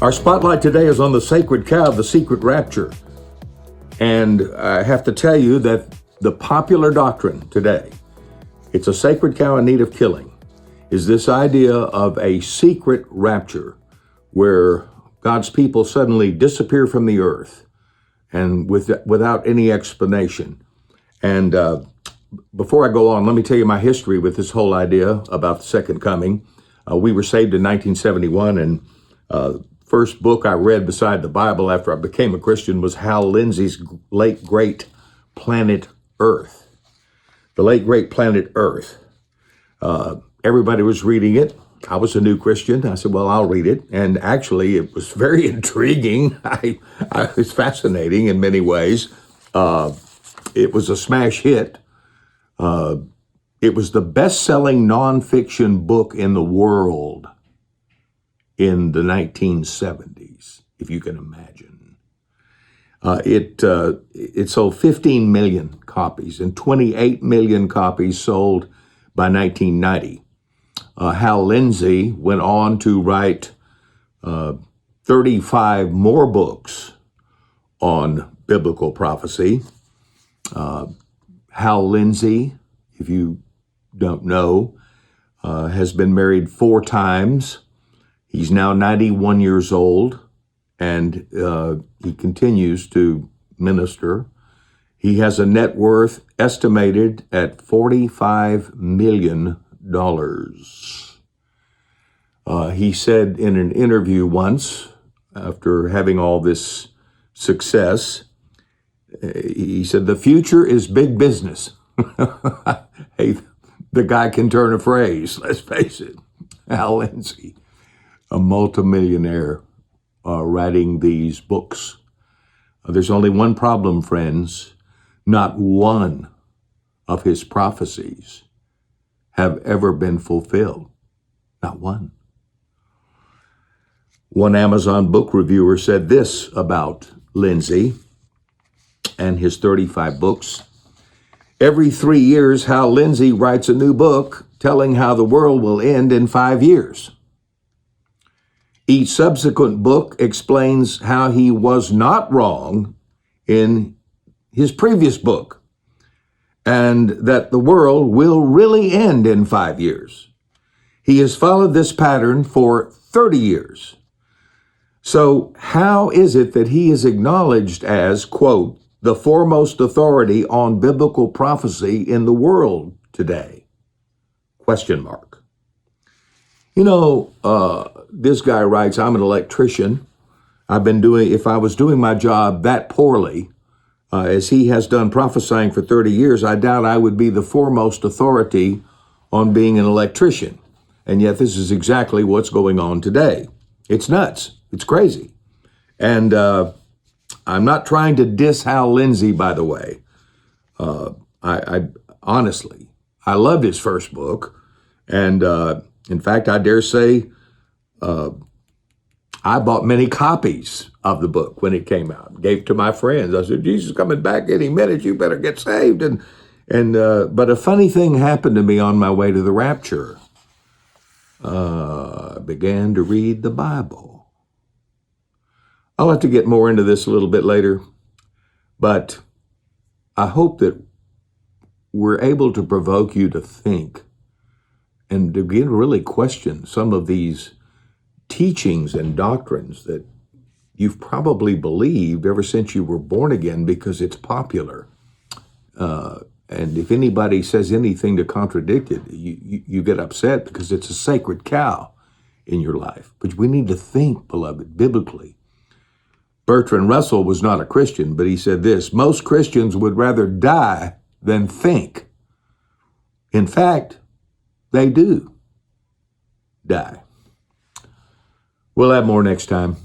Our spotlight today is on the sacred cow, the secret rapture. And I have to tell you that the popular doctrine today, it's a sacred cow in need of killing, is this idea of a secret rapture where God's people suddenly disappear from the earth and without any explanation. And before I go on, let me tell you my history with this whole idea about the second coming. We were saved in 1971, and first book I read beside the Bible after I became a Christian was Hal Lindsey's late great Planet Earth. The late great Planet Earth. Everybody was reading it. I was a new Christian. I said, well, I'll read it. And actually, it was very intriguing. It was fascinating in many ways. It was a smash hit. It was the best-selling nonfiction book in the world in the 1970s, if you can imagine. It sold 15 million copies and 28 million copies sold by 1990. Hal Lindsey went on to write 35 more books on biblical prophecy. Hal Lindsey, if you don't know, has been married 4 times. He's now 91 years old, and he continues to minister. He has a net worth estimated at $45 million. He said in an interview once, after having all this success, he said, "The future is big business." Hey, the guy can turn a phrase, let's face it. Hal Lindsey, a multimillionaire, writing these books. There's only one problem, friends. Not one of his prophecies have ever been fulfilled. Not one. One Amazon book reviewer said this about Lindsey and his 35 books. Every 3 years, Hal Lindsey writes a new book telling how the world will end in 5 years. Each subsequent book explains how he was not wrong in his previous book, and that the world will really end in 5 years. He has followed this pattern for 30 years. So how is it that he is acknowledged as, quote, the foremost authority on biblical prophecy in the world today? Question mark. You know, this guy writes, I'm an electrician. If I was doing my job that poorly, as he has done prophesying for 30 years, I doubt I would be the foremost authority on being an electrician. And yet this is exactly what's going on today. It's nuts. It's crazy. And I'm not trying to diss Hal Lindsey, by the way. I honestly, I loved his first book. And in fact, I dare say I bought many copies of the book when it came out. Gave to my friends. I said, Jesus is coming back any minute. You better get saved. But a funny thing happened to me on my way to the Rapture. I began to read the Bible. I'll have to get more into this a little bit later, but I hope that we're able to provoke you to think and to begin to really question some of these teachings and doctrines that you've probably believed ever since you were born again because it's popular. And if anybody says anything to contradict it, you get upset because it's a sacred cow in your life. But we need to think, beloved, biblically. Bertrand Russell was not a Christian, but he said this: most Christians would rather die than think. In fact, they do die. We'll have more next time.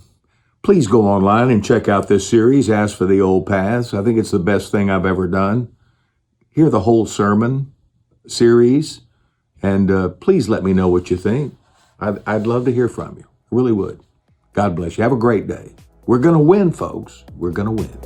Please go online and check out this series, Ask for the Old Paths. I think it's the best thing I've ever done. Hear the whole sermon series, and please let me know what you think. I'd love to hear from you. I really would. God bless you. Have a great day. We're going to win, folks. We're going to win.